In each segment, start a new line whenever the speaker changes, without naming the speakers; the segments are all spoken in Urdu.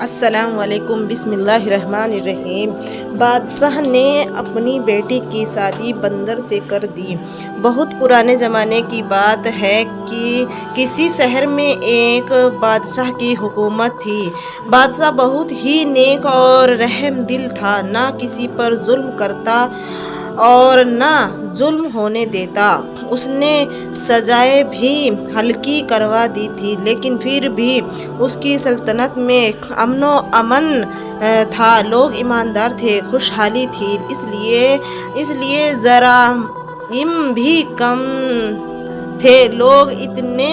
السلام علیکم، بسم اللہ الرحمن الرحیم۔ بادشاہ نے اپنی بیٹی کی شادی بندر سے کر دی۔ بہت پرانے زمانے کی بات ہے کہ کسی شہر میں ایک بادشاہ کی حکومت تھی۔ بادشاہ بہت ہی نیک اور رحم دل تھا، نہ کسی پر ظلم کرتا اور نہ ظلم ہونے دیتا۔ اس نے سزائیں بھی ہلکی کروا دی تھی، لیکن پھر بھی اس کی سلطنت میں امن و امان تھا، لوگ ایماندار تھے، خوشحالی تھی۔ اس لیے جرائم بھی کم تھے۔ لوگ اتنے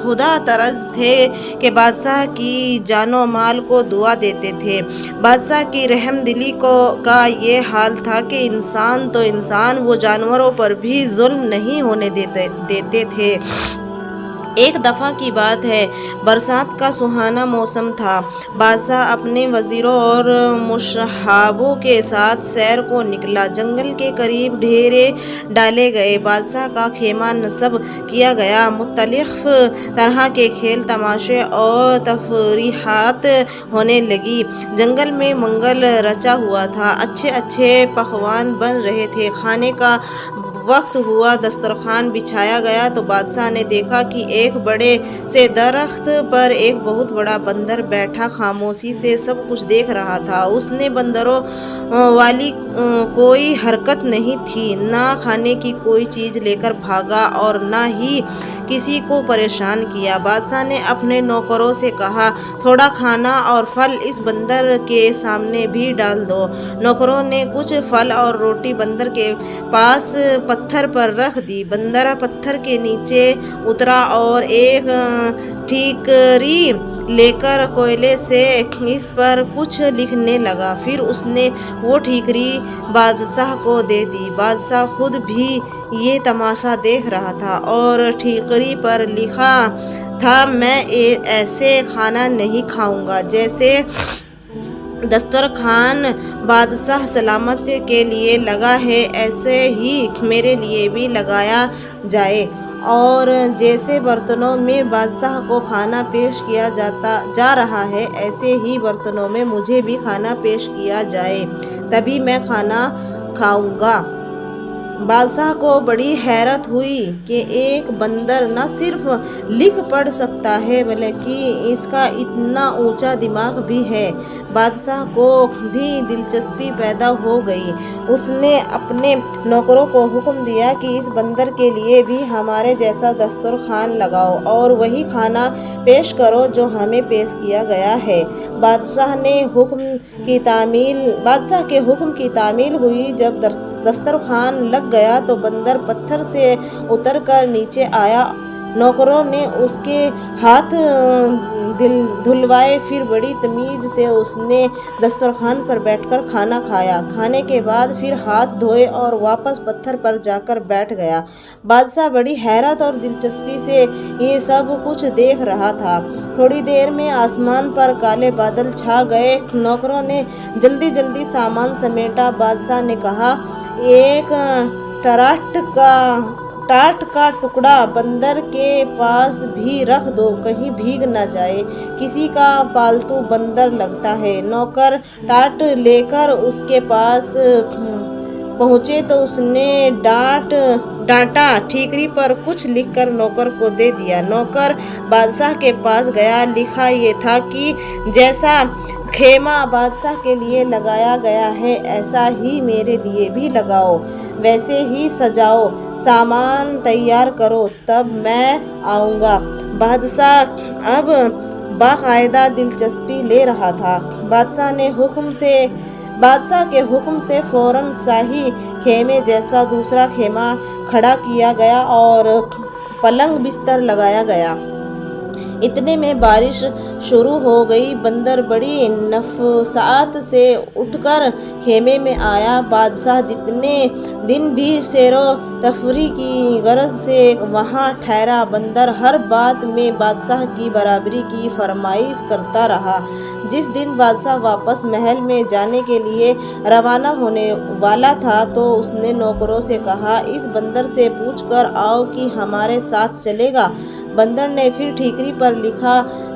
خدا ترس تھے کہ بادشاہ کی جان و مال کو دعا دیتے تھے۔ بادشاہ کی رحم دلی کا یہ حال تھا کہ انسان تو انسان، وہ جانوروں پر بھی ظلم نہیں ہونے دیتے تھے۔ ایک دفعہ کی بات ہے، برسات کا سہانا موسم تھا۔ بادشاہ اپنے وزیروں اور مصاحبوں کے ساتھ سیر کو نکلا۔ جنگل کے قریب ڈیرے ڈالے گئے، بادشاہ کا خیمہ نصب کیا گیا، مختلف طرح کے کھیل تماشے اور تفریحات ہونے لگی۔ جنگل میں منگل رچا ہوا تھا، اچھے اچھے پکوان بن رہے تھے۔ کھانے کا وقت ہوا، دسترخوان بچھایا گیا تو بادشاہ نے دیکھا کہ ایک بڑے سے درخت پر ایک بہت بڑا بندر بیٹھا خاموشی سے سب کچھ دیکھ رہا تھا۔ اس نے بندروں والی کوئی حرکت نہیں تھی، نہ کھانے کی کوئی چیز لے کر بھاگا اور نہ ہی کسی کو پریشان کیا۔ بادشاہ نے اپنے نوکروں سے کہا، تھوڑا کھانا اور پھل اس بندر کے سامنے بھی ڈال دو۔ نوکروں نے کچھ پھل اور روٹی بندر کے پاس پتھر پر رکھ دی۔ بندر پتھر کے نیچے اترا اور ایک ٹھیکری لے کر کوئلے سے اس پر کچھ لکھنے لگا۔ پھر اس نے وہ ٹھیکری بادشاہ کو دے دی۔ بادشاہ خود بھی یہ تماشا دیکھ رہا تھا اور ٹھیکری پر لکھا تھا، میں ایسے کھانا نہیں کھاؤں گا جیسے دسترخوان بادشاہ سلامت کے لیے لگا ہے، ایسے ہی میرے لیے بھی لگایا جائے، اور جیسے برتنوں میں بادشاہ کو کھانا پیش کیا جا رہا ہے، ایسے ہی برتنوں میں مجھے بھی کھانا پیش کیا جائے، تبھی میں کھانا کھاؤں گا۔ بادشاہ کو بڑی حیرت ہوئی کہ ایک بندر نہ صرف لکھ پڑھ سکتا ہے بلکہ اس کا اتنا اونچا دماغ بھی ہے۔ بادشاہ کو بھی دلچسپی پیدا ہو گئی۔ اس نے اپنے نوکروں کو حکم دیا کہ اس بندر کے لیے بھی ہمارے جیسا دسترخوان لگاؤ اور وہی کھانا پیش کرو جو ہمیں پیش کیا گیا ہے۔ بادشاہ کے حکم کی تعمیل ہوئی۔ جب دسترخوان لگ گیا تو بندر پتھر سے اتر کر نیچے آیا۔ نوکروں نے اس کے ہاتھ دھلوائے، پھر بڑی تمیز سے اس نے دسترخوان پر بیٹھ کر کھانا کھایا۔ کھانے کے بعد پھر ہاتھ دھوئے اور واپس پتھر پر جا کر بیٹھ گیا۔ بادشاہ بڑی حیرت اور دلچسپی سے یہ سب کچھ دیکھ رہا تھا۔ تھوڑی دیر میں آسمان پر کالے بادل چھا گئے۔ نوکروں نے جلدی جلدی سامان سمیٹا۔ بادشاہ نے کہا، ایک ٹاٹ کا ٹکڑا بندر کے پاس بھی رکھ دو، کہیں بھیگ نہ جائے، کسی کا پالتو بندر لگتا ہے۔ نوکر ٹاٹ لے کر اس کے پاس پہنچے تو اس نے ڈانٹا، ٹھیکری پر کچھ لکھ کر نوکر کو دے دیا۔ نوکر بادشاہ کے پاس گیا، لکھا یہ تھا کہ جیسا خیمہ بادشاہ کے لیے لگایا گیا ہے، ایسا ہی میرے لیے بھی لگاؤ، ویسے ہی سجاؤ، سامان تیار کرو، تب میں آؤں گا۔ بادشاہ اب باقاعدہ دلچسپی لے رہا تھا۔ بادشاہ کے حکم سے فوراً شاہی خیمے جیسا دوسرا خیمہ کھڑا کیا گیا اور پلنگ بستر لگایا گیا۔ اتنے میں بارش شروع ہو گئی۔ بندر بڑی نفسات سے اٹھ کر خیمے میں آیا۔ بادشاہ جتنے دن بھی سیر و تفریح کی غرض سے وہاں ٹھہرا، بندر ہر بات میں بادشاہ کی برابری کی فرمائش کرتا رہا۔ جس دن بادشاہ واپس محل میں جانے کے لیے روانہ ہونے والا تھا تو اس نے نوکروں سے کہا، اس بندر سے پوچھ کر آؤ کہ ہمارے ساتھ چلے گا۔ بندر نے پھر ٹھیکری پر لکھا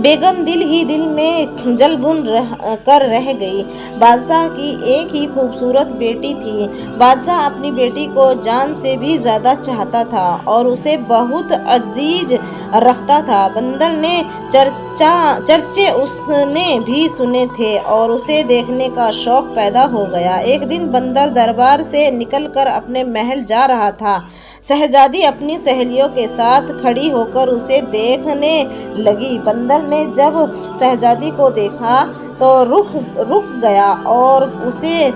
بیگم دل ہی دل میں جل بھن کر رہ گئی۔ بادشاہ کی ایک ہی خوبصورت بیٹی تھی۔ بادشاہ اپنی بیٹی کو جان سے بھی زیادہ چاہتا تھا اور اسے بہت عزیز رکھتا تھا۔ بندر نے چرچے اس نے بھی سنے تھے اور اسے دیکھنے کا شوق پیدا ہو گیا۔ ایک دن بندر دربار سے نکل کر اپنے محل جا رہا تھا۔ شہزادی اپنی سہیلیوں کے ساتھ کھڑی ہو کر اسے دیکھنے لگی۔ بندر نے جب شہزادی کو دیکھا تو رک گیا اور اسے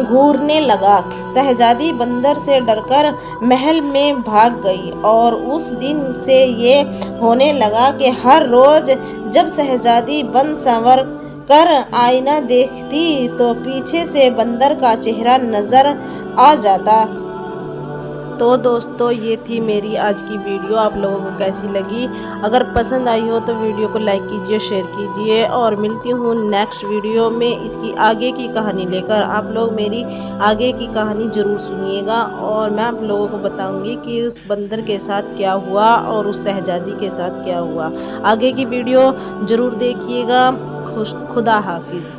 گھورنے لگا۔ شہزادی بندر سے ڈر کر محل میں بھاگ گئی اور اس دن سے یہ ہونے لگا کہ ہر روز جب شہزادی بن سنور کر آئینہ دیکھتی تو پیچھے سے بندر کا چہرہ نظر آ جاتا۔ تو دوستو یہ تھی میری آج کی ویڈیو، آپ لوگوں کو کیسی لگی؟ اگر پسند آئی ہو تو ویڈیو کو لائک کیجئے، شیئر کیجئے اور ملتی ہوں نیکسٹ ویڈیو میں اس کی آگے کی کہانی لے کر۔ آپ لوگ میری آگے کی کہانی ضرور سنیے گا اور میں آپ لوگوں کو بتاؤں گی کہ اس بندر کے ساتھ کیا ہوا اور اس شہزادی کے ساتھ کیا ہوا۔ آگے کی ویڈیو ضرور دیکھیے گا۔ خدا حافظ۔